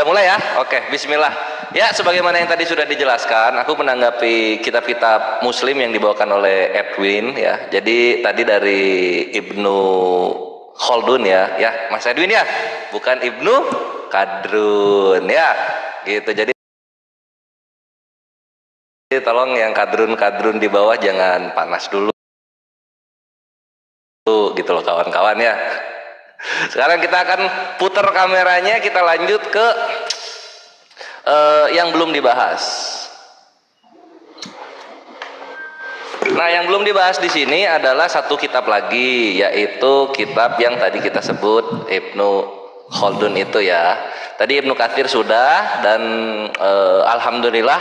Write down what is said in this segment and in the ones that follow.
udah mulai ya? Oke, bismillah. Ya, sebagaimana yang tadi sudah dijelaskan, aku menanggapi kitab-kitab Muslim yang dibawakan oleh Edwin ya. Jadi tadi dari Ibnu Khaldun ya, Mas Edwin ya, bukan Ibnu Kadrun ya, gitu. Jadi tolong yang kadrun di bawah jangan panas dulu, gitu loh kawan-kawan ya. Sekarang kita akan putar kameranya, kita lanjut ke yang belum dibahas. Nah, yang belum dibahas di sini adalah satu kitab lagi, yaitu kitab yang tadi kita sebut Ibnu Khaldun itu ya. Tadi Ibnu Katsir sudah, dan alhamdulillah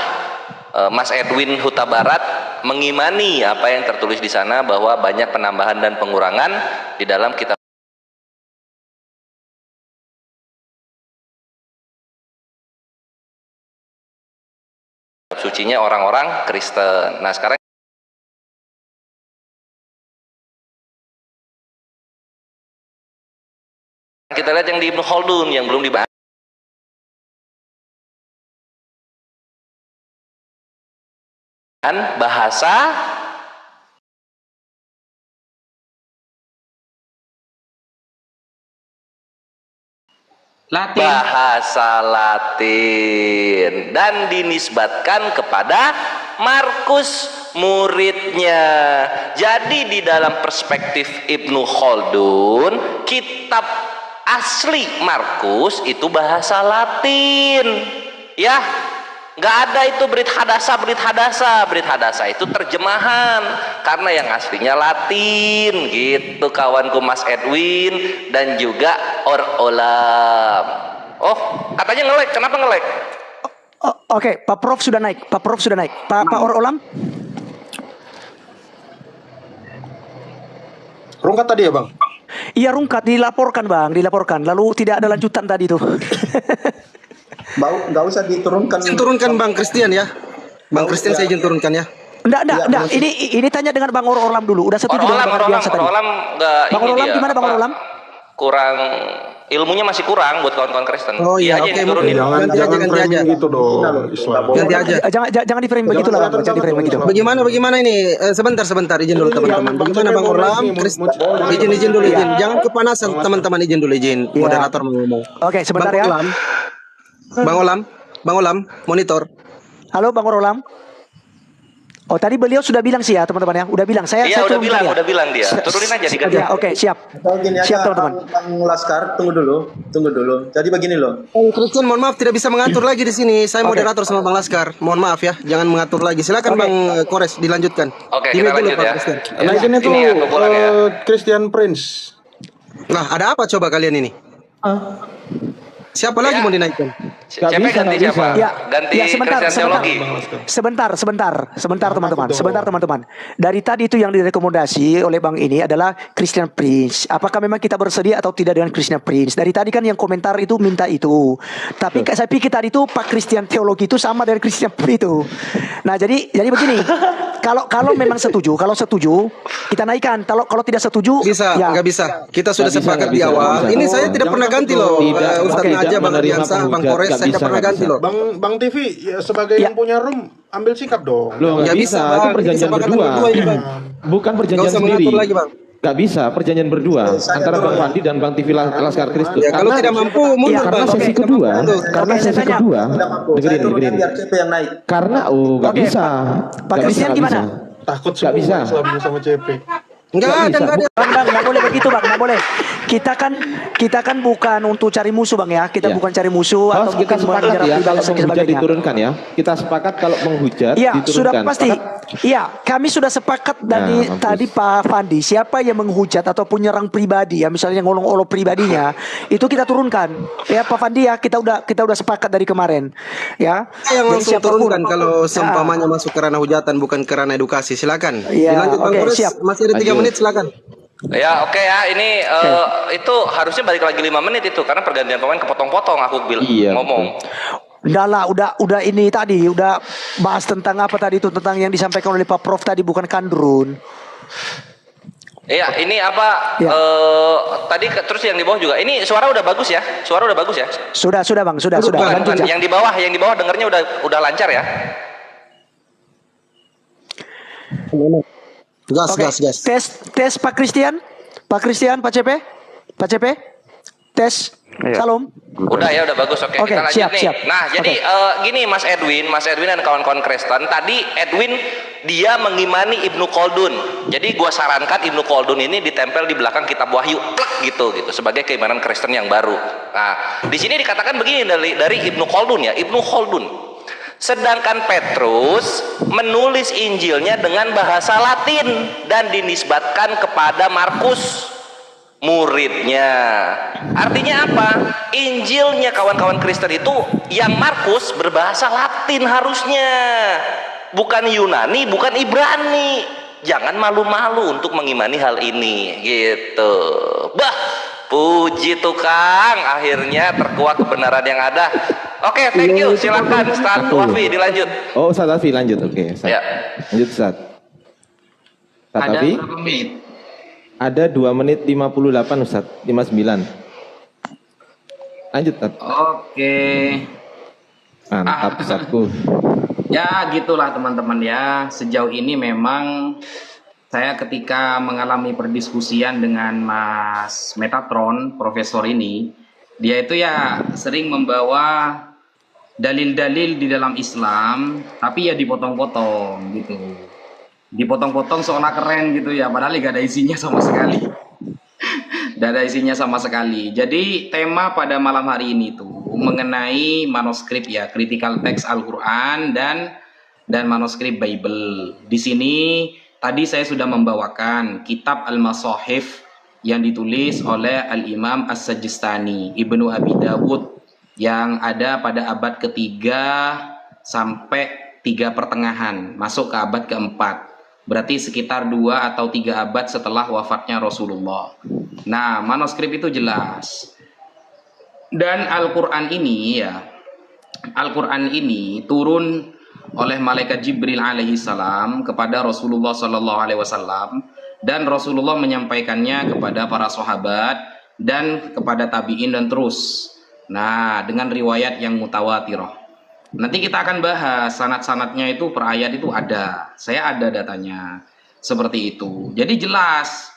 Mas Edwin Huta Barat mengimani apa yang tertulis di sana, bahwa banyak penambahan dan pengurangan di dalam kitab sucinya orang-orang Kristen. Nah, sekarang kita lihat yang di Ibnu Khaldun yang belum dibahas. Bahasa Latin. Bahasa Latin, dan dinisbatkan kepada Markus muridnya. Jadi di dalam perspektif Ibnu Khaldun, kitab asli Markus itu bahasa Latin ya. Nggak ada itu Brit hadasa itu terjemahan, karena yang aslinya Latin gitu kawanku Mas Edwin dan juga Olam. Oh, katanya nge-lag, kenapa nge-lag? Oke, Pak Prof sudah naik. Pak Olam. Rungkat tadi ya Bang? Iya, rungkat, dilaporkan Bang, lalu tidak ada lanjutan tadi tuh. Nggak usah diturunkan. Turunkan Bang Christian ya. Bang Christian saya izin turunkan ya. Enggak. Ini tanya dengan Bang Olam dulu. Udah setuju dengan Bang Biasa tadi? Bang Olam gimana Bang Olam? Kurang ilmunya, masih kurang buat kawan-kawan Kristen. Oh iya, oke. Jangan framing gitu dong. Ganti aja. Jangan di frame begitu lah. Jangan di frame begitu. Bagaimana ini? Sebentar izin dulu teman-teman. Bagaimana Bang Olam? Izin dulu. Jangan kepanasan teman-teman, izin dulu. Moderator mau ngomong. Oke, sebentar ya. Bang Olam, monitor. Halo Bang Olam. Oh, tadi beliau sudah bilang sih ya teman-teman ya. Udah bilang. Iya, udah bilang dia. Turunin aja diganti. Ya, oke, siap. Siap teman-teman. Bang Laskar, tunggu dulu. Jadi begini loh. Christian, mohon maaf tidak bisa mengatur lagi di sini. Saya moderator sama Bang Laskar. Mohon maaf ya, jangan mengatur lagi. Silakan Bang Kores dilanjutkan. Oke, kita lanjut ya. Nah, ini tuh Christian Prince. Nah, ada apa coba kalian ini? Siapa lagi mau dinaikkan? Siapa ganti siapa? Ganti Kristen teologi. Sebentar teman-teman. Dari tadi itu yang direkomendasi oleh Bang ini adalah Christian Prince. Apakah memang kita bersedia atau tidak dengan Christian Prince? Dari tadi kan yang komentar itu minta itu. Tapi saya pikir tadi itu Pak Christian teologi itu sama dengan Christian Prince itu. Nah, jadi begini. Kalau memang setuju, kita naikkan. Kalau tidak setuju, nggak bisa. Kita sudah sepakat di awal. Ini saya tidak pernah ganti loh. Ustadz aja Bang Ardiansa, Bang Kores, saya tidak pernah ganti loh. Bang TV ya, sebagai yang punya room, ambil sikap dong. Loh, nggak bisa. Itu perjanjian berdua. Bukan perjanjian sendiri. Nggak bisa, perjanjian berdua antara Bang Fandi dan Bang TV Laskar Kristus. Ya, kalau tidak mampu mundur karena sesi kedua, dengerin. Karena nggak bisa. Pak Christian gimana? Takut semua bisa sama CP. Enggak ada. Enggak boleh begitu Bang, enggak boleh. Kita kan bukan untuk cari musuh Bang ya. Kita bukan cari musuh atau kita bukan sepakat menyerang ya, kalau pribadi menghujat diturunkan ya. Kita sepakat kalau menghujat diturunkan. Sudah pasti. Iya, kami sudah sepakat tadi Pak Fandi, siapa yang menghujat ataupun nyerang pribadi ya, misalnya ngolong-olong pribadinya, itu kita turunkan. Ya Pak Fandi ya, kita udah sepakat dari kemarin. Ya. Yang langsung turunkan kalau seumpamanya masuk ke ranah hujatan bukan ke ranah edukasi. Silakan. Iya, oke, siap. Masih ada 3 menit, silakan. Ya oke ya, ini itu harusnya balik lagi 5 menit itu, karena pergantian pemain kepotong-potong aku ngomong. Udah lah, udah ini tadi udah bahas tentang apa tadi itu, tentang yang disampaikan oleh Pak Prof tadi, bukan kandrun. Iya, ini apa? Ya. Tadi terus yang di bawah juga. Ini suara udah bagus ya? Suara udah bagus ya? Sudah Bang, sudah. Bang. Lanjut ya. Yang di bawah dengarnya udah lancar ya? Gas, Oke. gas, gas. Tes Pak Christian, Pak CP, tes. Salam. Udah ya, udah bagus. Oke, Oke, kita lanjut siap, nih. siap. Nah, jadi gini Mas Edwin dan kawan-kawan Kristen. Tadi Edwin dia mengimani Ibnu Khaldun. Jadi gua sarankan Ibnu Khaldun ini ditempel di belakang kitab Wahyu, plek gitu sebagai keimanan Kristen yang baru. Nah, di sini dikatakan begini dari Ibnu Khaldun ya, Ibnu Khaldun. Sedangkan Petrus menulis Injilnya dengan bahasa Latin dan dinisbatkan kepada Markus, muridnya. Artinya apa? Injilnya kawan-kawan Kristen itu yang Markus berbahasa Latin harusnya, bukan Yunani, bukan Ibrani. Jangan malu-malu untuk mengimani hal ini gitu. Bah, puji tukang, akhirnya terkuak kebenaran yang ada. Oke, thank you. Silakan Ustaz Wafi dilanjut. Oh, Ustaz Wafi lanjut. Oke, Ustaz. Ya. Lanjut Ustaz. Ustaz Ada Wafi? berapa menit? Ada 2 menit 58 Ustaz, 59. Lanjut Ustaz. Oke. Mantap Ustazku. Ya gitulah teman-teman ya. Sejauh ini memang saya ketika mengalami perdiskusian dengan Mas Metatron, profesor ini, dia itu ya sering membawa dalil-dalil di dalam Islam, tapi ya dipotong-potong gitu. Dipotong-potong seolah keren gitu ya, padahal gak ada isinya sama sekali. Gak ada isinya sama sekali. Jadi tema pada malam hari ini tuh mengenai manuskrip ya, critical text Al-Quran dan manuskrip Bible. Di sini tadi saya sudah membawakan kitab Al-Masahif yang ditulis oleh Al-Imam As-Sajistani, Ibnu Abi Dawud, yang ada pada abad ketiga sampai 3 pertengahan, masuk ke abad keempat. Berarti sekitar 2 atau 3 abad setelah wafatnya Rasulullah. Nah, manuskrip itu jelas. Dan Al-Quran ini ya, Al-Quran ini turun oleh malaikat Jibril alaihi salam kepada Rasulullah sallallahu alaihi wasallam, dan Rasulullah menyampaikannya kepada para sahabat dan kepada tabi'in dan terus. Nah, dengan riwayat yang mutawatirah. Nanti kita akan bahas sanad-sanadnya itu per ayat itu ada. Saya ada datanya. Seperti itu. Jadi jelas.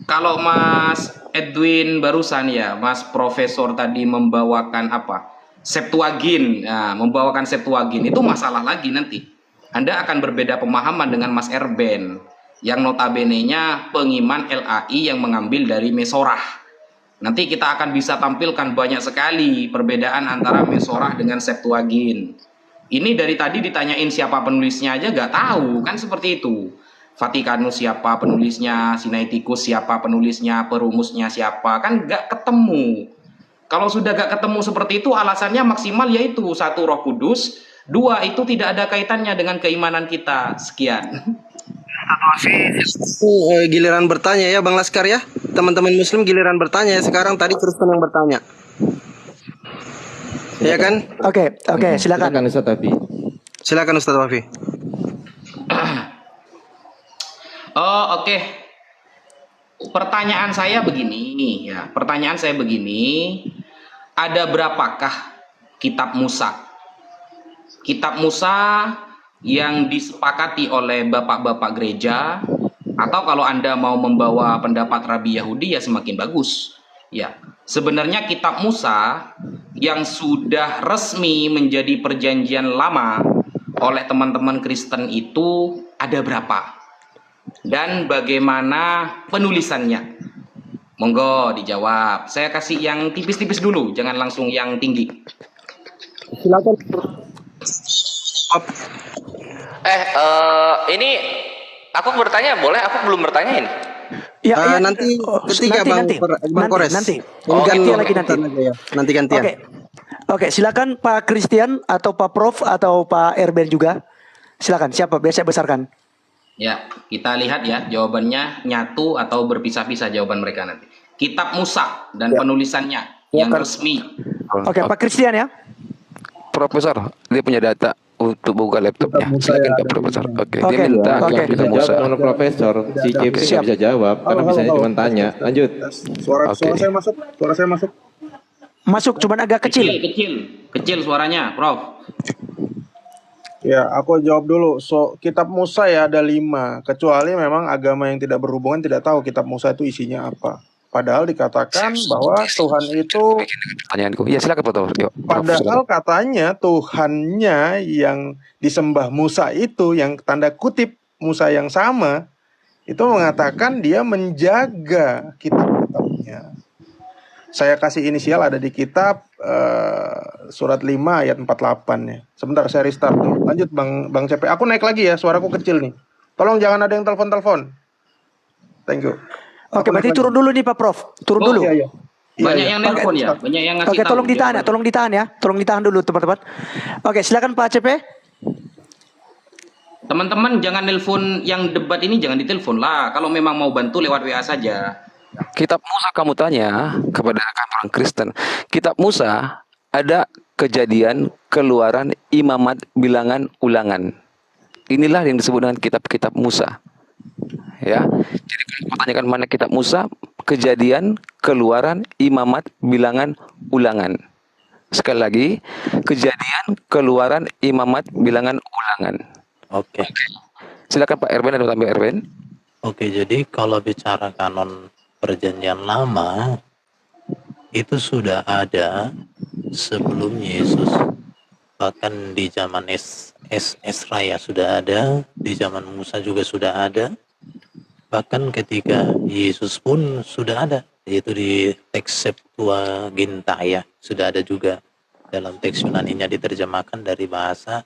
Kalau Mas Edwin barusan ya, Mas Profesor tadi membawakan apa? Septuagint. Nah, membawakan Septuagint itu masalah lagi nanti. Anda akan berbeda pemahaman dengan Mas Erben yang notabene-nya pengiman LAI yang mengambil dari Mesorah. Nanti kita akan bisa tampilkan banyak sekali perbedaan antara Mesorah dengan Septuagint. Ini dari tadi ditanyain siapa penulisnya aja gak tahu, kan seperti itu. Vatikanus siapa penulisnya, Sinaiticus siapa penulisnya, perumusnya siapa, kan gak ketemu. Kalau sudah gak ketemu seperti itu, alasannya maksimal yaitu 1 Roh Kudus, 2 itu tidak ada kaitannya dengan keimanan kita. Sekian. Giliran bertanya ya Bang Laskar ya. Teman-teman muslim giliran bertanya ya. Sekarang tadi Kristen yang bertanya. Ya kan? Oke, silakan. Silakan Ustaz Wafi. Silakan Ustaz Wafi. Oh, oke. Pertanyaan saya begini ya. Pertanyaan saya begini. Ada berapakah kitab Musa? Kitab Musa yang disepakati oleh bapak-bapak gereja, atau kalau Anda mau membawa pendapat Rabi Yahudi ya semakin bagus. Ya, sebenarnya kitab Musa yang sudah resmi menjadi perjanjian lama oleh teman-teman Kristen itu ada berapa? Dan bagaimana penulisannya? Monggo dijawab. Saya kasih yang tipis-tipis dulu, jangan langsung yang tinggi. Silakan. Ini aku bertanya boleh? Aku belum bertanya ini. Ya, nanti ketiga Bang Kores. Nanti. Nanti gantian. Oke, silakan Pak Christian atau Pak Prof atau Pak Erben juga. Silakan, siapa? Biar saya besarkan. Ya, kita lihat ya jawabannya nyatu atau berpisah-pisah jawaban mereka nanti. Kitab Musa dan penulisannya yang resmi. Oke, Pak Christian ya. Profesor, dia punya data untuk buka laptopnya. Kitab Musa Silakan yang Pak ada Profesor. lima. Oke, Oke, dia minta oke. kitab Bisa Musa. jawab non profesor. Si Kep sih nggak bisa jawab karena Halo, bisanya halo. cuma tanya. Lanjut. Suara Oke. saya masuk. Suara saya masuk. Masuk, cuman agak kecil. Kecil suaranya, Prof. Ya, aku jawab dulu. Kitab Musa ya ada 5. Kecuali memang agama yang tidak berhubungan tidak tahu kitab Musa itu isinya apa. Padahal dikatakan bahwa Tuhan itu, Pertanyaanku. Ya silakan Pak Profesor. Yuk, Prof, padahal silakan. katanya Tuhannya yang disembah Musa itu, yang tanda kutip Musa yang sama, itu mengatakan dia menjaga kitab-kitabnya. Saya kasih inisial ada di kitab surat 5 ayat 48 ya. Sebentar saya restart dulu. Lanjut Bang CP. Aku naik lagi ya, suaraku kecil nih. Tolong jangan ada yang telepon-telepon. Thank you. Oke, Aku berarti naik turun lagi. dulu nih Pak Prof. Turun dulu. Iya, iya. Iya, Banyak iya. yang nelpon ya, banyak yang ngasih Oke, tahu. tolong ditahan ya, Jangan- tolong ditahan ya. Tolong ditahan dulu teman-teman. Oke, silakan Pak CP. Teman-teman jangan nelpon yang debat ini, jangan ditelepon lah. Kalau memang mau bantu lewat WA saja. Kitab Musa kamu tanya kepada orang Kristen. Kitab Musa ada Kejadian, Keluaran, Imamat, Bilangan, Ulangan. Inilah yang disebut dengan kitab-kitab Musa. Ya. Jadi kalau kau tanyakan mana kitab Musa, Kejadian, Keluaran, Imamat, Bilangan, Ulangan. Sekali lagi, Kejadian, Keluaran, Imamat, Bilangan, Ulangan. Oke. Silakan Pak Erben dan Pak Erben. Oke, jadi kalau bicara kanon perjanjian lama itu sudah ada sebelum Yesus. Bahkan di zaman Esra ya sudah ada, di zaman Musa juga sudah ada. Bahkan ketika Yesus pun sudah ada, yaitu di teks Septuaginta ya, sudah ada juga. Dalam teks Yunaninya diterjemahkan dari bahasa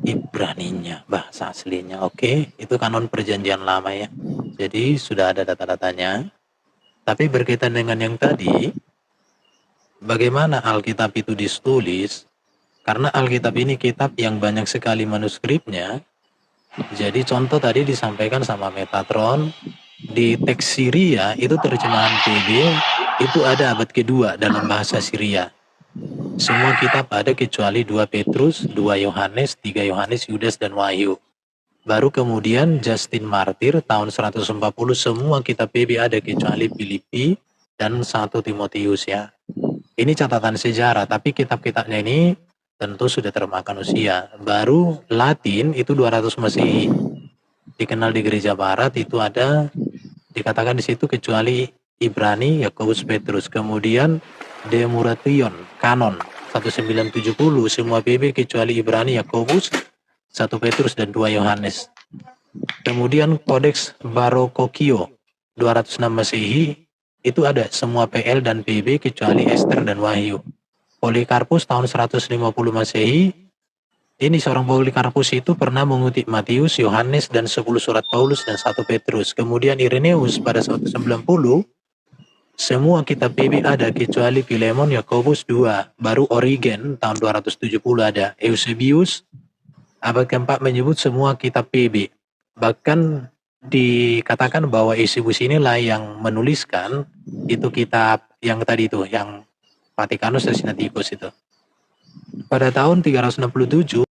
Ibraninya, bahasa aslinya. Oke, itu kanon perjanjian lama ya. Jadi sudah ada data-datanya. Tapi berkaitan dengan yang tadi, bagaimana Alkitab itu ditulis? Karena Alkitab ini kitab yang banyak sekali manuskripnya. Jadi contoh tadi disampaikan sama Metatron, di teks Syria itu terjemahan PB itu ada abad kedua dalam bahasa Syria. Semua kitab ada kecuali 2 Petrus, 2 Yohanes, 3 Yohanes, Yudas, dan Wahyu. Baru kemudian Justin Martyr tahun 140 semua kitab PB ada kecuali Filipi dan 1 Timotius ya. Ini catatan sejarah, tapi kitab-kitabnya ini tentu sudah termakan usia. Baru Latin itu 200 Masehi. Dikenal di gereja barat itu ada, dikatakan di situ kecuali Ibrani, Yakobus, Petrus. Kemudian Demuration, kanon 1970 semua PB kecuali Ibrani, Yakobus, 1 Petrus dan 2 Yohanes. Kemudian Kodeks Barokokio 206 Masehi itu ada semua PL dan PB kecuali Ester dan Wahyu. Polikarpus tahun 150 Masehi, ini seorang Polikarpus itu pernah mengutip Matius, Yohanes, dan 10 surat Paulus dan 1 Petrus. Kemudian Ireneus pada 190, semua kitab PB ada kecuali Filemon, Yakobus 2. Baru Origen tahun 270 ada. Eusebius abad keempat menyebut semua kitab PB. Bahkan dikatakan bahwa Eusebius inilah yang menuliskan itu kitab yang tadi itu, yang Vatikanus dan Sinaiticus itu. Pada tahun 367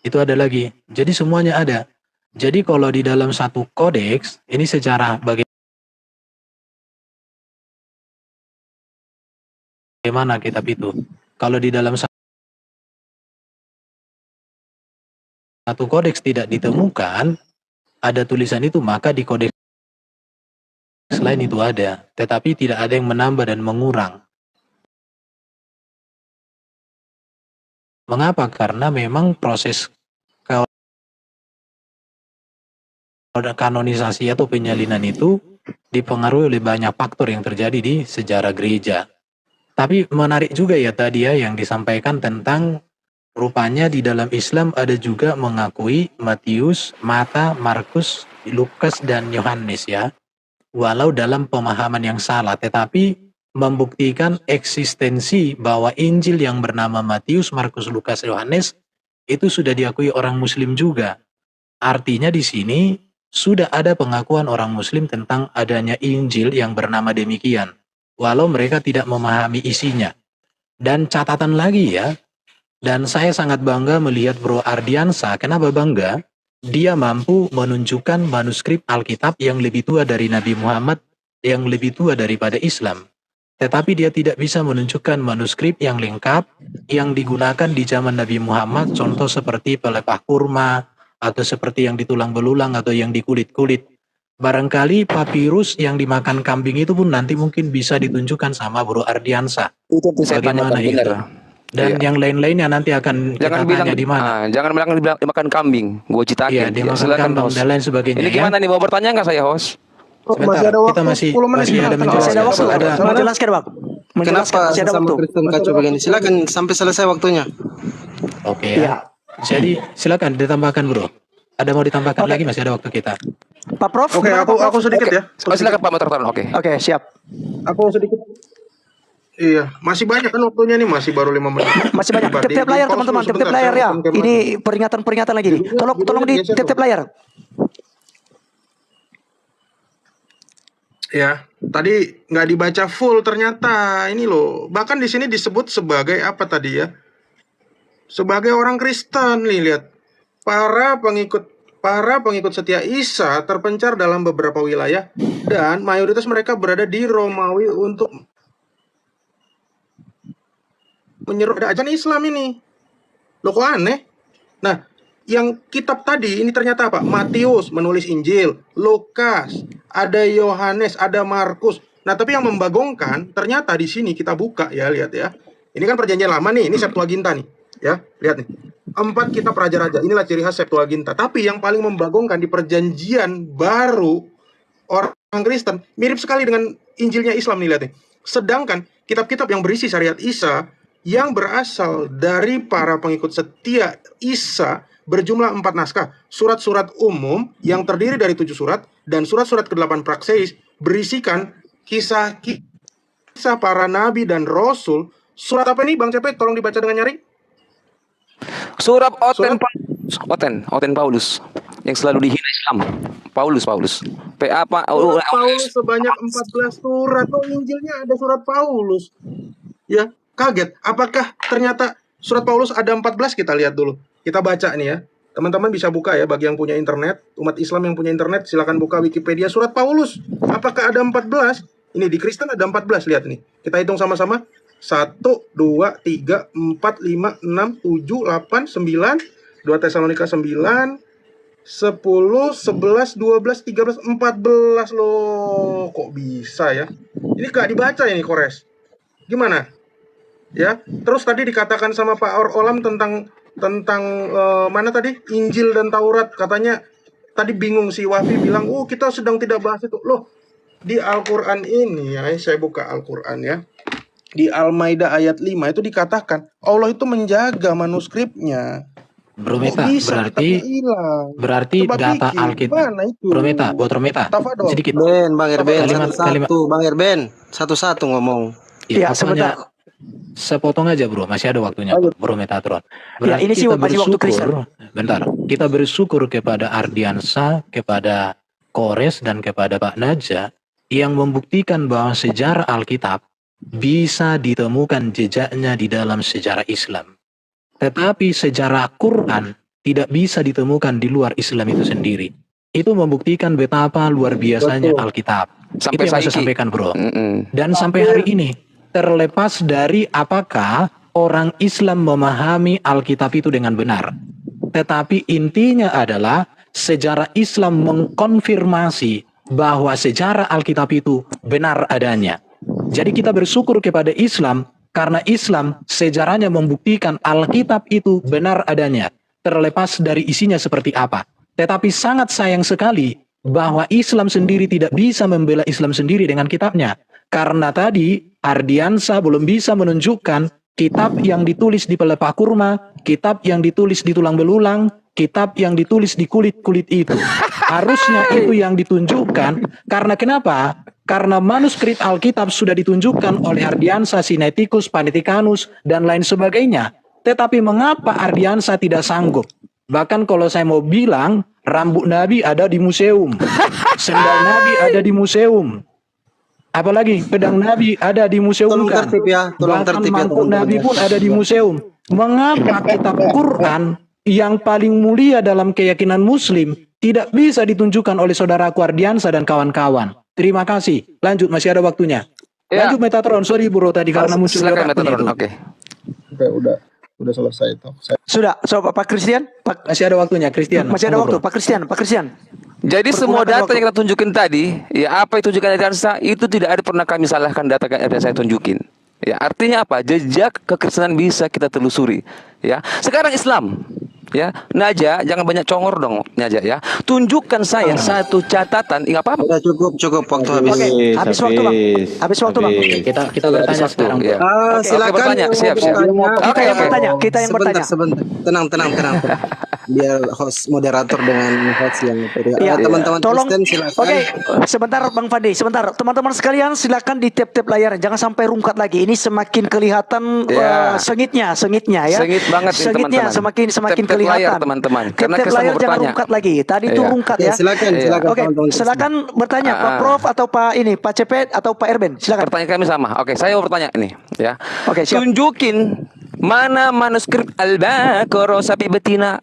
itu ada lagi. Jadi semuanya ada. Jadi kalau di dalam satu kodeks, ini sejarah bagaimana kitab itu. Kalau di dalam satu kodeks tidak ditemukan ada tulisan itu, maka di kodeks lain itu ada. Tetapi tidak ada yang menambah dan mengurang. Mengapa? Karena memang proses kanonisasi atau penyalinan itu dipengaruhi oleh banyak faktor yang terjadi di sejarah gereja. Tapi menarik juga ya tadi ya yang disampaikan tentang rupanya di dalam Islam ada juga mengakui Matius, Mata, Markus, Lukas, dan Yohanes ya. Walau dalam pemahaman yang salah, tetapi membuktikan eksistensi bahwa Injil yang bernama Matius, Markus, Lukas, Yohanes itu sudah diakui orang Muslim juga. Artinya di sini sudah ada pengakuan orang Muslim tentang adanya Injil yang bernama demikian. walau mereka tidak memahami isinya. Dan catatan lagi ya, dan saya sangat bangga melihat Bro Ardiansa. Kenapa bangga? Dia mampu menunjukkan manuskrip Alkitab yang lebih tua dari Nabi Muhammad, yang lebih tua daripada Islam. Tetapi dia tidak bisa menunjukkan manuskrip yang lengkap yang digunakan di zaman Nabi Muhammad, contoh seperti pelepah kurma, atau seperti yang ditulang belulang, atau yang dikulit-kulit. Barangkali papirus yang dimakan kambing itu pun nanti mungkin bisa ditunjukkan sama Bro Ardiansa. Itu saya Bagaimana tanyakan itu? benar. Dan Iya. yang lain-lainnya nanti akan Jangan kita bilang tanya di mana. jangan bilang dimakan kambing. Gue Iya, citakin. dia makan Silakan kambing host. dan lain sebagainya. Ini ya. gimana nih, mau bertanya nggak saya host? Sebentar, Masih ada waktu kita masih 10 menit. masih ada Tenang, Masih ada waktu. menjelaskan. Ada Menjelaskan, Bang. Menjelaskan, Kenapa masih ada sesama waktu. Kristen kacau begini? Silakan sampai selesai waktunya. Oke Iya. ya. Jadi silakan ditambahkan Bro. Ada mau ditambahkan lagi, masih ada waktu kita. Pak Prof. Oke, gimana, Pak aku Prof? sedikit ya. Oh, silakan Pak Motor. Oke. Oke, siap. Aku sedikit. Iya, masih banyak kan waktunya nih, masih baru 5 menit. Masih banyak. Coba Tip-tip di layar pause teman-teman, dulu tip-tip sebentar, layar saya ya. open camera. Ini peringatan-peringatan lagi nih. Tolong di Geser tip-tip dulu. layar. Ya, tadi nggak dibaca full ternyata ini loh. Bahkan di sini disebut sebagai apa tadi ya? Sebagai orang Kristen nih, lihat. Para pengikut setia Isa terpencar dalam beberapa wilayah dan mayoritas mereka berada di Romawi untuk menyeru ada ajaran Islam ini. Loh kok aneh? Nah, yang kitab tadi ini ternyata apa? Matius menulis Injil, Lukas, ada Yohanes, ada Markus. Nah, tapi yang membagongkan ternyata di sini kita buka ya, lihat ya. Ini kan perjanjian lama nih, ini Septuaginta nih. Ya, lihat nih. 4 kitab raja-raja. Inilah ciri khas Septuaginta. Tapi yang paling membagongkan di perjanjian baru orang Kristen mirip sekali dengan Injilnya Islam nih, lihat nih. Sedangkan kitab-kitab yang berisi syariat Isa yang berasal dari para pengikut setia Isa berjumlah 4 naskah. Surat-surat umum yang terdiri dari 7 surat dan surat-surat ke-8 prakseis berisikan kisah para nabi dan rasul. Surat apa ini Bang Cepet? Tolong dibaca dengan nyaring. Surat Oten Surat? Oten Paulus yang selalu dihina Islam. Paulus. PA Pak. Surat Paulus sebanyak 14 surat. Oh, Injilnya ada surat Paulus. Ya, kaget. Apakah ternyata surat Paulus ada 14? Kita lihat dulu. Kita baca nih ya. Teman-teman bisa buka ya, bagi yang punya internet. Umat Islam yang punya internet, silakan buka Wikipedia surat Paulus. Apakah ada 14? Ini di Kristen ada 14, lihat nih. Kita hitung sama-sama. 1, 2, 3, 4, 5, 6, 7, 8, 9. 2 Tesalonika 9. 10, 11, 12, 13, 14 loh. Kok bisa ya? Ini gak dibaca ini, Kores. Gimana? Ya. Terus tadi dikatakan sama Pak Olam tentang mana tadi? Injil dan Taurat. Katanya tadi bingung si Wafi bilang, "Oh, kita sedang tidak bahas itu." Loh, di Al-Qur'an ini ya, saya buka Al-Qur'an ya. Di Al-Maidah ayat 5 itu dikatakan Allah itu menjaga manuskripnya. Bro Kok Meta, bisa berarti kitabnya hilang? berarti Coba data pikir, Alkitab. gimana itu? Bro Meta, Tafadol. sedikit. Bang Erben, Kalimat- satu-satu. Bang Erben, satu-satu ngomong. Iya, Pokoknya sebentar. sepotong aja Bro, masih ada waktunya Bro Metatron. Ya, ini sih masih waktu Kristen. Bentar, kita bersyukur kepada Ardiansa, kepada Kores, dan kepada Pak Naja yang membuktikan bahwa sejarah Alkitab bisa ditemukan jejaknya di dalam sejarah Islam. Tetapi sejarah Quran tidak bisa ditemukan di luar Islam itu sendiri. Itu membuktikan betapa luar biasanya Alkitab. Sampai Itu yang saya saiki. sampaikan Bro. Mm-mm. Dan sampai hari ini, terlepas dari apakah orang Islam memahami Alkitab itu dengan benar. Tetapi intinya adalah sejarah Islam mengkonfirmasi bahwa sejarah Alkitab itu benar adanya. Jadi kita bersyukur kepada Islam karena Islam sejarahnya membuktikan Alkitab itu benar adanya. Terlepas dari isinya seperti apa. Tetapi sangat sayang sekali bahwa Islam sendiri tidak bisa membela Islam sendiri dengan kitabnya. Karena tadi Ardiansa belum bisa menunjukkan kitab yang ditulis di pelepah kurma, kitab yang ditulis di tulang belulang, kitab yang ditulis di kulit-kulit itu. Harusnya itu yang ditunjukkan. Karena kenapa? Karena manuskrip Alkitab sudah ditunjukkan oleh Ardiansa, Sinaiticus, Paneticanus, dan lain sebagainya. Tetapi mengapa Ardiansa tidak sanggup? Bahkan kalau saya mau bilang, rambut Nabi ada di museum. Sendal Nabi ada di museum. Apalagi pedang Nabi ada di museum Tolong kan. tertib ya, tolong Bahkan tertib ya mangkuk teman-teman. Nabi pun ada di museum. Mengapa kitab Quran yang paling mulia dalam keyakinan Muslim tidak bisa ditunjukkan oleh saudaraku Ardiansa dan kawan-kawan? Terima kasih. Lanjut, masih ada waktunya. Ya. Lanjut Metatron, sorry bro tadi karena muncul Silakan waktunya Metatron. itu. Oke. Udah selesai itu. Sudah, so, Pak Christian, Masih ada waktunya, Christian. masih ada Monggo, waktu, bro. Pak Christian. Jadi semua Pergunakan data yang kita tunjukin tadi, ya apa yang tunjukkan Ardiansa itu tidak ada pernah kami salahkan data yang saya tunjukin. Ya, artinya apa? Jejak kekristenan bisa kita telusuri. Ya, sekarang Islam. Ya, Naja, jangan banyak congor dong, Naja ya. Tunjukkan saya satu catatan, enggak apa-apa. Udah cukup waktu habis. Oke, habis waktu, Bang. Habis waktu, Bang. Kita bertanya sekarang. Ya. Silakan bertanya. yang Siap, mau siap. bertanya. Kita yang bertanya, kita yang Sebentar, bertanya. sebentar. Tenang. Biar host moderator dengan host yang Iya. teman-teman Tolong, Kristen silakan. Oke, sebentar Bang Fandi, sebentar. Teman-teman sekalian silakan di tap-tap layar, jangan sampai rungkat lagi. Ini semakin kelihatan Ya. sengitnya ya. Sengit banget ini, Sengitnya teman-teman. semakin Tap-tap kelihatan. layar, teman-teman. Karena Tap-tap Kristen layar mau jangan bertanya. rungkat lagi. Tadi itu Iya. rungkat Ya, ya. silakan Iya. Oke, teman-teman Kristen. silakan bertanya Pak Prof atau Pak Cepet atau Pak Erben. Silakan. Pertanyaan kami sama. Oke, saya mau bertanya ini, ya. Oke, siap. Tunjukin mana manuskrip Al-Baqarah sapi betina,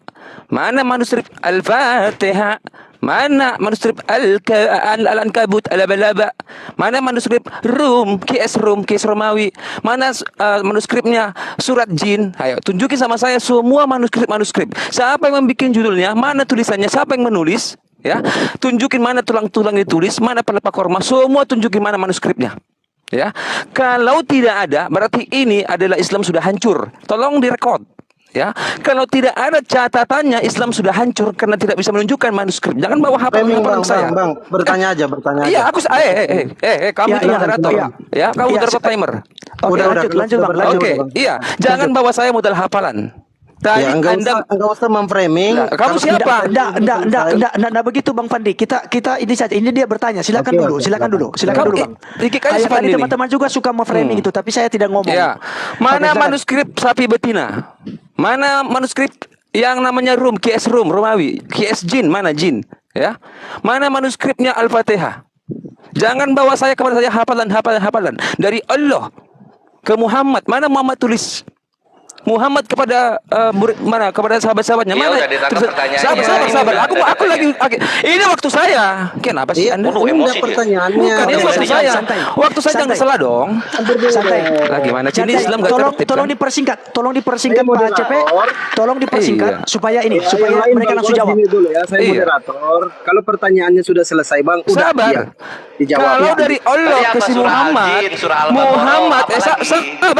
mana manuskrip Al-Fatihah, mana manuskrip Al-Ankabut Al-Balaba, mana manuskrip KS Romawi, mana manuskripnya surat Jin. Ayo tunjukin sama saya semua manuskrip. Siapa yang membuat judulnya, mana tulisannya, siapa yang menulis, ya. Tunjukin mana tulang-tulang ditulis, mana pelepah korma, semua tunjukin mana manuskripnya. Ya, kalau tidak ada, berarti ini adalah Islam sudah hancur. Tolong direkod. Ya, kalau tidak ada catatannya, Islam sudah hancur karena tidak bisa menunjukkan manuskrip. Jangan bawa Framing, hafalan saya. Bang, bertanya aja. Iya, aku kamu Ya, itu iya, moderator. iya. Ya, kamu Iya, moderator timer. Oke, lanjut Bang. Oke, iya, jangan bawa saya modal hafalan. Tadi Ya, enggak usah memframing. Nah, kamu siapa? Enggak begitu Bang Fandi. Kita ini saja. Ini dia bertanya. Silakan dulu Bang. Dikit aja Kayak tadi ini. teman-teman juga suka memframing itu, tapi saya tidak ngomong. Ya. Mana Oke, silakan. manuskrip sapi betina? Mana manuskrip yang namanya KS Romawi, KS Jin, mana Jin? Ya. Mana manuskripnya Al-Fatihah? Jangan bawa saya kepada saya hafalan dari Allah ke Muhammad. Mana Muhammad tulis? Muhammad kepada murid mana, kepada sahabat-sahabatnya Ya, mana? udah ditangkap pertanyaannya. Sabar. Ini Aku lagi ini waktu saya. Kenapa sih Iya, Anda? enggak pertanyaannya. Bukan, ini waktu saya. Waktu saya jangan salah dong. Santai. Lagi mana? Ini Santai. Islam enggak tertib. Tolong kan? dipersingkat Pak Cepet. Tolong dipersingkat Iya. supaya mereka langsung jawab. Gini dulu ya, saya Iya. moderator. Kalau pertanyaannya sudah selesai, Bang, udah Sabar. iya. Dijawab. Kalau Ya. dari Allah Tadi ke apa? si Surah Muhammad, Al-Jin, surah Al-Baqarah, Muhammad, apa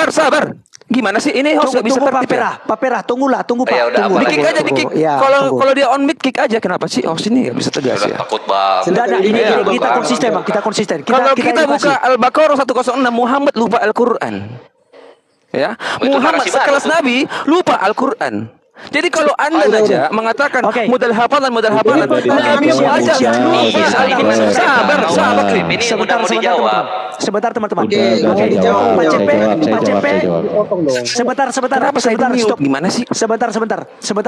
lagi? sabar. Gimana sih ini host nggak bisa Tunggu tertib ya? Pak Perah, tunggu ya Pak. udah, Tunggu. apa Di kick aja, di kick. Ya, Kalau tunggu. kalau dia on mid kick aja. Kenapa sih host ini nggak bisa tegas ya? Takut banget. Enggak, ini Iya, kita Bang. konsisten, Bang. Kita konsisten. Kalau kita edukasi. buka Al-Baqarah 106, Muhammad lupa Al-Quran. Ya, Itu Muhammad narasi baru sekelas tuh. Nabi lupa Al-Quran. Jadi kalau Anda saja mengatakan Oke. modal hafalan, Nabi Siap, aja siap. lupa. Ini masuk Sabar. Ini udah mau dijawab. Sebentar teman-teman. Oke, dijawab. Pak Cepet, Saya Pak jawab. Cepet. Potong dong. Sebentar, Kenapa saya sebentar, mute? stop. Gimana sih? Sebentar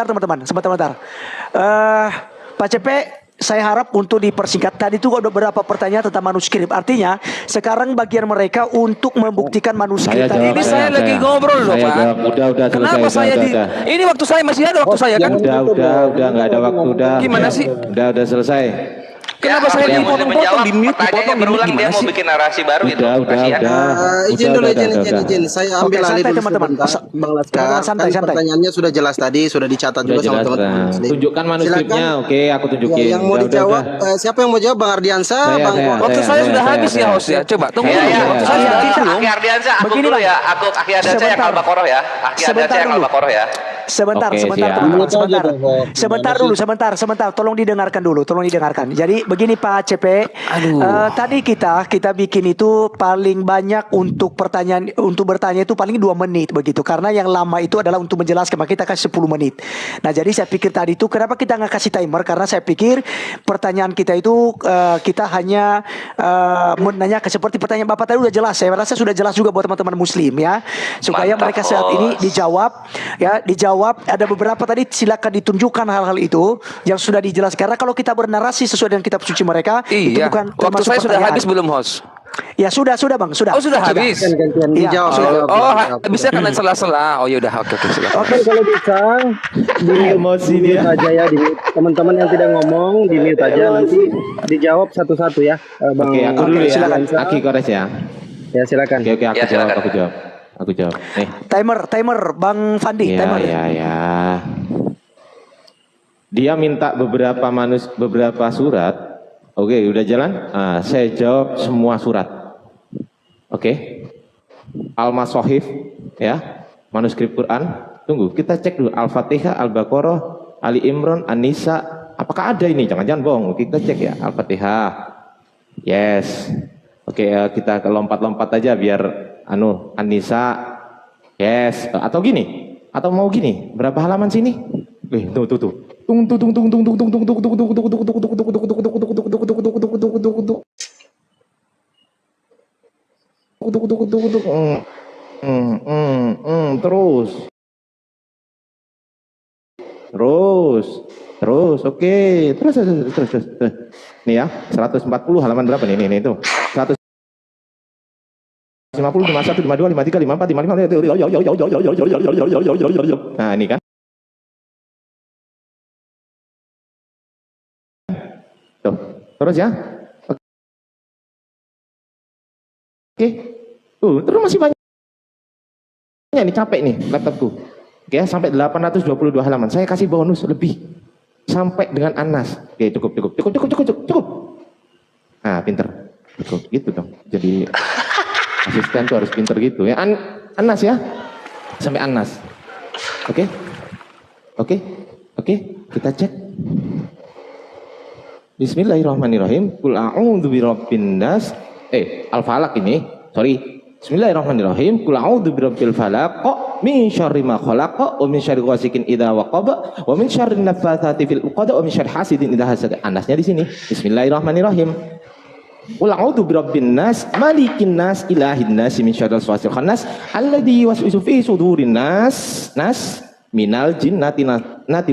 teman-teman, sebentar. Pak Cepet, saya harap untuk dipersingkat. Tadi itu ada beberapa pertanyaan tentang manuskrip. Artinya sekarang bagian mereka untuk membuktikan manuskrip Saya tadi. jawab. Ini saya lagi ngobrol loh, Saya Pak. jawab. Udah Kenapa selesai. saya di Udah. ini waktu saya masih ada waktu saya kan? Udah nggak ada waktu udah. Gimana sih? Udah selesai. Kenapa saya dia mau dipotong-potong, menjawab di-mute, pertanyaannya dipotong, berulang, di-mute, dia gimana mau sih? bikin narasi baru itu. Udah. Kasihan. Izin dulu, izin. Saya ambil Oke, alih santai, dulu teman-teman. sebentar, Bang Laskar. Santai. Kan pertanyaannya sudah jelas tadi, sudah dicatat Udah juga sama jelas. teman-teman. Nah, Muslim. tunjukkan manuskripnya. Silakan. Oke, aku tunjukin. Ya, yang mau Udah. dijawab, siapa yang mau jawab? Bang Ardiansa, Saya. Bang Waktu saya sudah habis ya host ya. Coba tunggu Ya, dulu. ya. Waktu saya sudah habis belum? Aki Ardiansa, aku Begini, dulu Bang. ya. Aki Ardiansa yang Sebentar. Al-Baqarah ya. Aki Ardiansa yang dulu. Al-Baqarah ya. Sebentar, Oke, sebentar siap. teman-teman, Minta aja, sebentar. Bang. Sebentar. Tolong didengarkan dulu. Jadi begini Pak CP. Tadi kita bikin itu paling banyak untuk bertanya itu paling 2 menit begitu. Karena yang lama itu adalah untuk menjelaskan, maka kita kasih 10 menit. Nah, jadi saya pikir tadi itu kenapa kita nggak kasih timer? Karena saya pikir pertanyaan kita itu kita hanya menanyakan seperti pertanyaan Bapak tadi udah jelas. Saya rasa sudah jelas juga buat teman-teman Muslim ya. Supaya Mantap, mereka saat ini Bos. dijawab. Ada beberapa tadi silakan ditunjukkan hal-hal itu yang sudah dijelaskan. Karena kalau kita bernarasi sesuai dengan kitab suci mereka itu Iya. bukan Waktu termasuk saya sudah pertanyaan. habis belum host? Ya sudah Bang, sudah. Oh sudah habis. Gantian Iya, dijawab. sudah. dijawab, Oh dijawab. bisa karena sela-sela. Oh yaudah oke silakan. Oke, kalau bisa Emosi di mute dia. aja ya, di mute. Teman-teman yang tidak ngomong di mute aja, nanti dijawab satu-satu ya. Bang. Oke, aku dulu ya. Silakan. Aki kores ya. Ya silakan. Oke, aku Ya, silakan. Aku jawab. Nih. Timer Bang Fandi, timer. Ya. Dia minta beberapa surat. Oke, udah jalan? Nah, saya jawab semua surat. Oke. Al-Masahif ya, manuskrip Quran. Tunggu, kita cek dulu Al-Fatihah, Al-Baqarah, Ali Imran, An-Nisa. Apakah ada ini? Jangan-jangan bohong. Kita cek ya, Al-Fatihah. Yes. Oke, kita lompat-lompat aja biar An-Nisa. Yes. Atau gini. Atau mau gini. Berapa halaman sini? Tuh. Terus, oke, terus. Nih ya, 140 halaman berapa nih? Nih tuh, 150, 51, 52, 53, 54, 55. Nah ini kan. Tuh, terus ya. Oke, terus masih banyak. Ini capek nih laptopku. Oke, sampai 822 halaman. Saya kasih bonus lebih. Sampai dengan Anas. Oke, cukup. Nah, pinter. Cukup, gitu dong. Jadi asisten tuh harus pinter gitu ya. Anas ya. Sampai Anas. Oke, kita cek. Bismillahirrahmanirrahim. Qul a'udzu birabbin nas. Al-Falaq ini. Sorry. Bismillahirrahmanirrahim. Qul a'udzu birabbil falaq min syarri ma khalaq wa min syarri ghasikin idza waqab wa min syarri naffatsati fil 'uqad wa min syarri hasidin idza hasad. Anasnya di sini. Bismillahirrahmanirrahim. Qul a'udzu birabbin nas malikin nas ilahin nas min syarril waswasil khannas alladzi yuwaswisu fi sudurin nas minal jinnati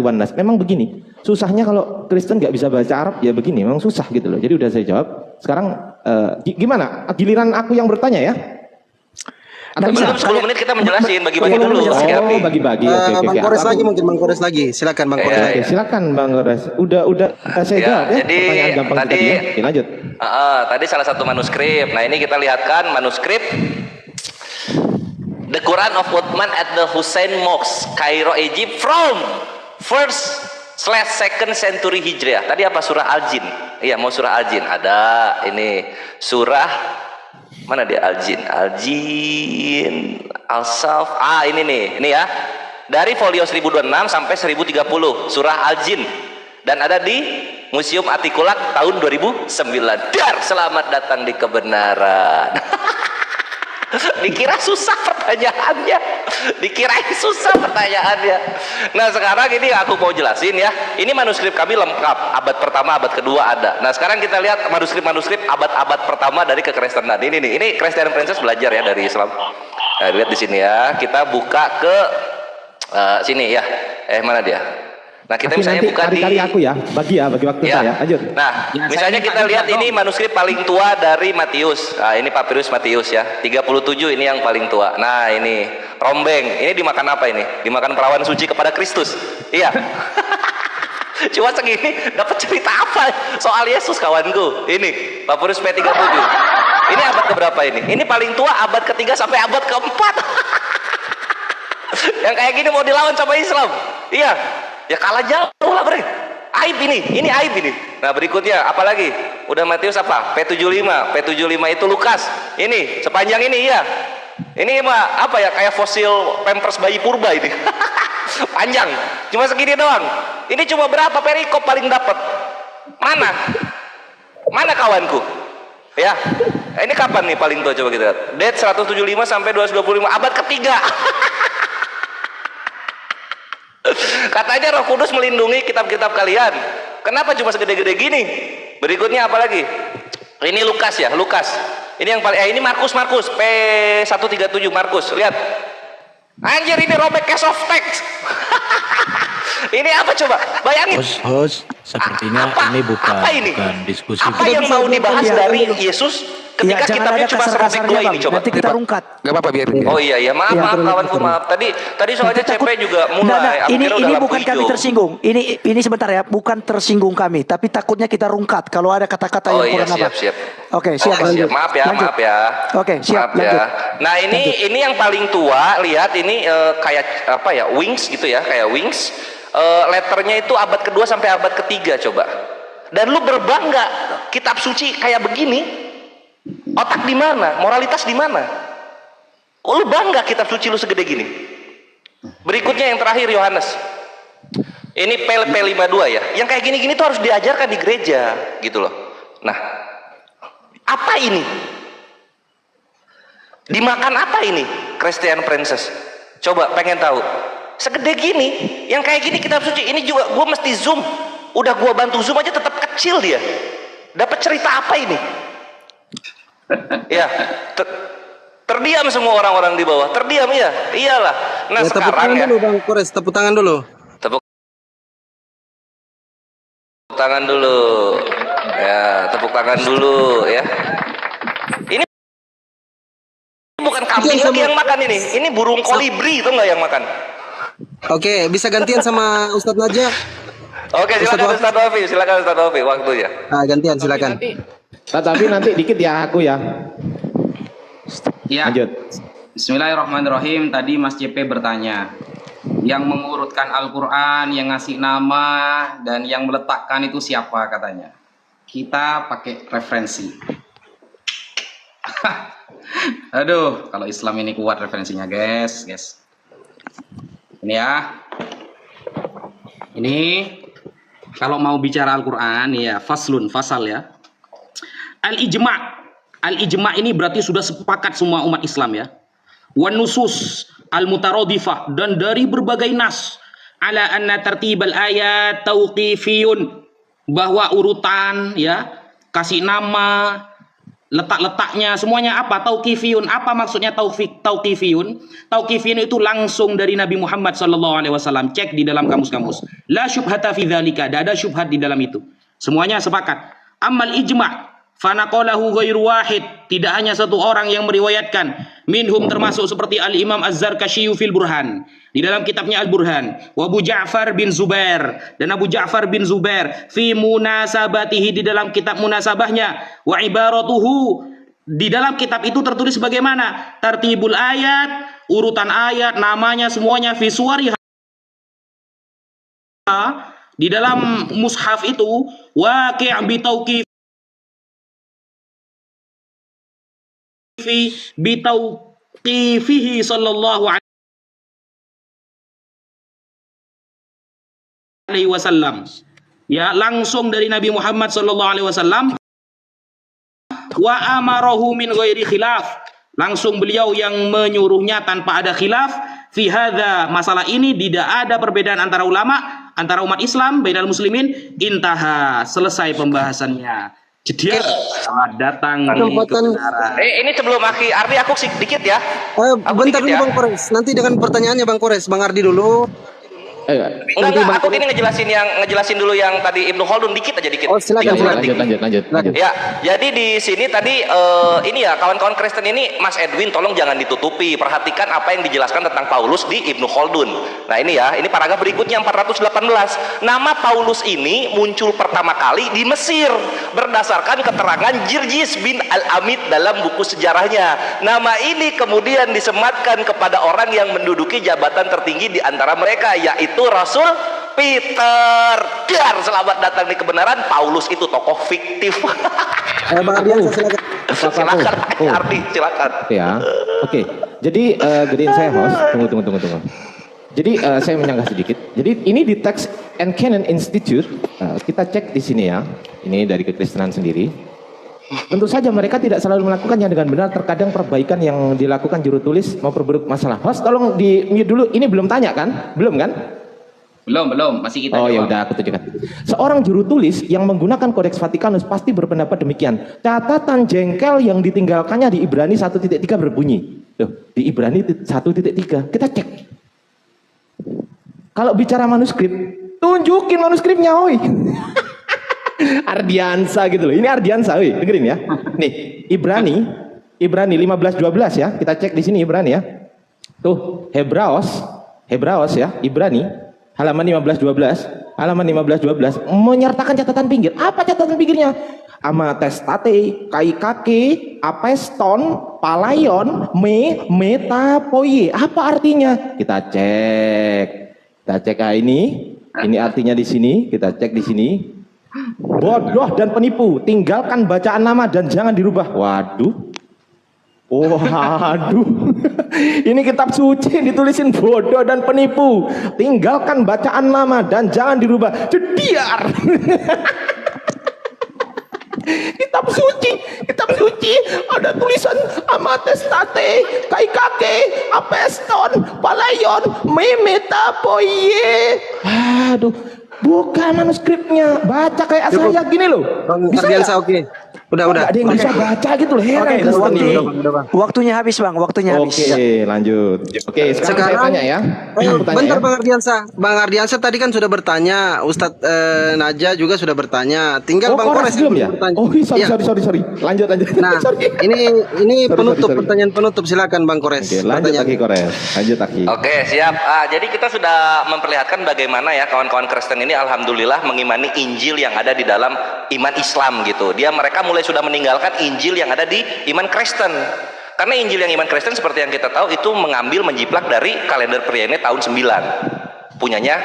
wan nas. Memang begini. Susahnya kalau Kristen nggak bisa baca Arab ya begini. Memang susah gitu loh. Jadi udah saya jawab. Sekarang gimana? Giliran aku yang bertanya ya? Atau belum 10 menit kita menjelasin bagi-bagi dulu. Oh, bagi-bagi. Oke. Bang Kores lagi mungkin Bang Kores lagi. Silakan Bang Kores lagi. Silakan Bang Kores. Udah saya jawab ya. Jadi Pertanyaan gampang tadi ya. Oke, lanjut. Tadi salah satu manuskrip. Nah, ini kita lihatkan manuskrip The Quran of Uthman at the Hussein Mosque, Cairo, Egypt from 1st/2nd century Hijriah. Tadi apa? Surah Al-Jin. Iya, mau surah Al-Jin. Ada ini surah mana dia? Al-Jin, Al-Saf. Ini nih, ini ya. Dari folio 1026 sampai 1030, surah Al-Jin. Dan ada di Museum Atikulak tahun 2009. Dar, selamat datang di kebenaran. Dikira susah pertanyaannya. Nah, sekarang ini aku mau jelasin ya. Ini manuskrip kami lengkap, abad pertama, abad kedua ada. Nah, sekarang kita lihat manuskrip abad-abad pertama dari kekristenan. Ini Christian Princess belajar ya dari Islam. Nah, lihat di sini ya. Kita buka ke sini ya. Mana dia? Nah, kita Tapi misalnya nanti buka kali-kali aku ya, bagi waktu saya. Lanjut. Nah, Ya, misalnya saya kita lihat dong. ini manuskrip paling tua dari Matius. Nah, ini Papirus Matius ya. 37 ini yang paling tua. Nah, ini rombeng. Ini dimakan apa ini? Dimakan perawan suci kepada Kristus. Iya. Cuma segini dapat cerita apa soal Yesus kawanku? Ini Papirus P37. Ini abad keberapa ini? Ini paling tua abad ketiga sampai abad keempat. Yang kayak gini mau dilawan sama Islam. Iya. Ya kalah jauh lah bre. Aib ini aib ini. Nah, berikutnya apalagi? Udah Matius apa? P75 itu Lukas. Ini sepanjang ini ya. Ini mah apa ya, kayak fosil Pampers bayi purba ini. Panjang. Cuma segini doang. Ini cuma berapa perikop paling dapat? Mana kawanku? Ya. Ini kapan nih paling tua, coba kita lihat. Date 175 sampai 225 abad ketiga. Katanya Roh Kudus melindungi kitab-kitab kalian. Kenapa cuma segede-gede gini? Berikutnya apa lagi? Ini Lukas ya, Lukas. Ini yang paling ini Markus P137 Markus. Lihat. Anjir, ini robek case of text. Ini apa coba? Bayangin. Host, sepertinya ini bukan diskusi. Apa yang mau dibahas dari Yesus ketika jangan kitabnya ada cuma serobek kasar-kasarnya, dua Bang. ini coba. Nanti kita rungkat. Gak apa-apa biar. Oh iya iya maaf Iya, maaf kawanku maaf. Tadi soalnya Nanti CP takut- juga Nah, mulai. Aku kira udah ini lampu bukan kami hijau. tersinggung. Ini sebentar ya, bukan tersinggung kami, tapi takutnya kita rungkat kalau ada kata-kata Oh yang iya kurang apa. siap. Oke, siap. Oke, Bang. siap. Maaf ya, Lanjut. maaf ya. Oke, siap, Maaf ya. lanjut. Nah, ini yang paling tua, lihat ini kayak apa ya? Wings gitu ya, kayak Wings. Letternya itu abad kedua sampai abad ketiga coba. Dan lu berbangga kitab suci kayak begini. Otak di mana? Moralitas di mana? Oh, lu bangga kitab suci lu segede gini. Berikutnya yang terakhir Yohanes. Ini P52 ya. Yang kayak gini-gini tuh harus diajarkan di gereja gitu loh. Nah, apa ini? Dimakan apa ini? Christian Princess. Coba pengen tahu. Segede gini, yang kayak gini kitab suci ini juga gue mesti zoom. Udah gue bantu zoom aja tetap kecil dia. Dapat cerita apa ini? Ya, terdiam semua orang-orang di bawah. Terdiam ya, iyalah. Nah Ya, tepuk sekarang tangan ya. dulu Bang Kores, tepuk tangan dulu. Tepuk tangan dulu. Ya, tepuk tangan dulu ya. Ini bukan kambing lagi yang makan ini. Ini burung kolibri itu nggak yang makan. Oke, bisa gantian sama Ustadz Najah. Oke, silakan Ustaz Wafi, silakan Ustaz Wafi waktunya. Nah, gantian silakan. Tapi nanti dikit ya aku ya. Ya. Lanjut. Bismillahirrahmanirrahim. Tadi Mas JP bertanya, yang mengurutkan Al-Quran, yang ngasih nama, dan yang meletakkan itu siapa katanya. Kita pakai referensi. Aduh, kalau Islam ini kuat referensinya, guys. Ini ya. Ini kalau mau bicara Al-Quran, ya fasal ya. Al-ijma' ini berarti sudah sepakat semua umat Islam ya. Wan nusus al-mutaradifah, dan dari berbagai nas ala anna tartibal ayat tauqifiyun, bahwa urutan ya, kasih nama, letak-letaknya semuanya apa? Tauqifiyun. Apa maksudnya tauqifiyun? Tauqifiyun itu langsung dari Nabi Muhammad SAW. Cek di dalam kamus-kamus. La syubhata fi dzalika. Tidak ada syubhat di dalam itu. Semuanya sepakat. Amal ijma' fanaqalahu ghairu wahid. Tidak hanya satu orang yang meriwayatkan. Minhum termasuk seperti Al-Imam Az-Zarkasyi fil Burhan. Di dalam kitabnya Al-Burhan. Wa Abu Ja'far bin Zubair. Dan Abu Ja'far bin Zubair. Fi munasabatihi, di dalam kitab munasabahnya. Wa ibaratuhu. Di dalam kitab itu tertulis bagaimana? Tartibul ayat. Urutan ayat, namanya semuanya. Fi suwariha. Di dalam mushaf itu. Waqi' bitauqif. Bitauqifihi sallallahu alaihi wasallam, ya, langsung dari Nabi Muhammad sallallahu alaihi wasallam. Wa amarahu min ghairi khilaf, langsung beliau yang menyuruhnya tanpa ada khilaf. Fi hadza, masalah ini tidak ada perbedaan antara ulama, antara umat Islam, bainal muslimin. Intaha, selesai pembahasannya. Jadi selamat datang di kebenaran. Ini sebelum Aki Ardi aku sedikit ya. Bentar dulu Bang Kores, nanti dengan pertanyaannya Bang Kores, Bang Ardi dulu. Enggak, aku ini ngejelasin dulu yang tadi Ibnu Khaldun dikit aja dikit. Oh, silakan. Lanjut. Ya, jadi di sini tadi ini ya kawan-kawan Kristen ini, Mas Edwin tolong jangan ditutupi. Perhatikan apa yang dijelaskan tentang Paulus di Ibnu Khaldun. Nah, ini ya, ini paragraf berikutnya 418. Nama Paulus ini muncul pertama kali di Mesir berdasarkan keterangan Jirjis bin Al-Amid dalam buku sejarahnya. Nama ini kemudian disematkan kepada orang yang menduduki jabatan tertinggi di antara mereka, yaitu Rasul Peter. Dar, selamat datang di kebenaran. Paulus itu tokoh fiktif. Bang Ardian, Silakan Ardi, silakan. Ya. Oke. Jadi gedein saya host. Tunggu. Jadi saya menyanggah sedikit. Jadi ini di Text and Canon Institute. Kita cek di sini ya. Ini dari kekristenan sendiri. Tentu saja mereka tidak selalu melakukannya dengan benar. Terkadang perbaikan yang dilakukan juru tulis memperburuk masalah. Host, tolong di mute dulu. Ini belum tanya kan? Belum kan? Belum, masih kita. Oh ya udah, aku tunjukkan. Seorang juru tulis yang menggunakan Kodeks Vatikanus pasti berpendapat demikian. Catatan jengkel yang ditinggalkannya di Ibrani 1.3 berbunyi. Loh, di Ibrani 1.3 kita cek. Kalau bicara manuskrip, tunjukin manuskripnya, oi. Ardiansa gitu loh. Ini Ardiansa, woi, dengerin ya. Nih, Ibrani 15:12 ya. Kita cek di sini Ibrani ya. Tuh, Hebraos ya, Ibrani halaman 15:12 menyertakan catatan pinggir. Apa catatan pinggirnya? Amatestate, kaikake, apeston, palaion, metapoie. Apa artinya? Kita cek ini artinya di sini. Kita cek di sini. Bodoh dan penipu, tinggalkan bacaan nama dan jangan dirubah. Waduh. Ini kitab suci ditulisin bodoh dan penipu, tinggalkan bacaan nama dan jangan dirubah. Jediar. Kitab suci ada tulisan amatestate, kaikake, apeston, palaion, metapoie. Aduh, bukan manuskripnya. Baca kayak saya gini loh. Bang Bisa Ardiansa, nggak? oke. Udah. Nggak ada yang bisa baca gitu loh. Heran Kristen ini. Waktunya habis Bang, waktunya habis. Oke, lanjut. Oke, sekarang saya tanya ya. Aku tanya Bentar ya. Bang Ardiansa tadi kan sudah bertanya, Ustadz Naja juga sudah bertanya. Tinggal Bang Kores belum ya? yang bertanya. Oh, Iya. sorry. Lanjut. Nah, Sorry. ini Sorry, penutup, sorry. pertanyaan penutup, silakan Bang Kores. Oke, lanjut lagi Kores. Lanjut lagi. Oke, siap. Jadi kita sudah memperlihatkan bagaimana ya kawan-kawan Kristen ini alhamdulillah mengimani Injil yang ada di dalam iman Islam gitu. Mereka mulai sudah meninggalkan Injil yang ada di iman Kristen. Karena Injil yang iman Kristen seperti yang kita tahu itu menjiplak dari kalender Priene tahun 9. Punyanya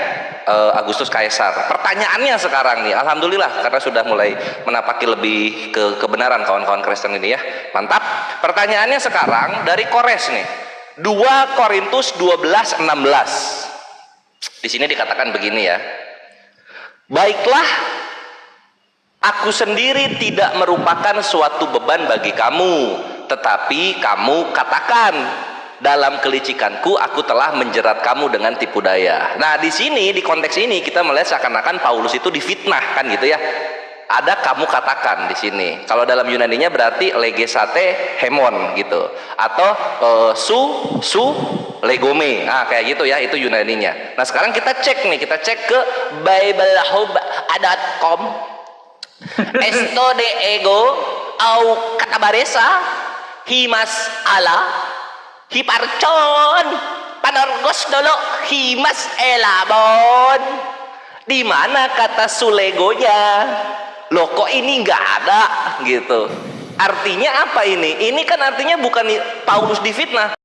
Agustus Kaisar. Pertanyaannya sekarang nih, alhamdulillah karena sudah mulai menapaki lebih ke kebenaran kawan-kawan Kristen ini ya. Mantap. Pertanyaannya sekarang dari Kores nih. 2 Korintus 12:16. Di sini dikatakan begini ya. Baiklah, aku sendiri tidak merupakan suatu beban bagi kamu, tetapi kamu katakan, dalam kelicikanku aku telah menjerat kamu dengan tipu daya. Nah, di sini di konteks ini kita melihat seakan-akan Paulus itu difitnah kan gitu ya. Ada kamu katakan di sini. Kalau dalam Yunaninya berarti legesate hemon gitu, atau su legome. Nah, kayak gitu ya, itu Yunaninya. Nah, sekarang kita cek ke biblehub.com. Esto de ego au katabaresa himas ala hiparcon panorgos dolo himas elabon. Di mana kata sulegonya? Loh, kok ini nggak ada gitu. Artinya apa ini? Ini kan artinya bukan Paulus difitnah,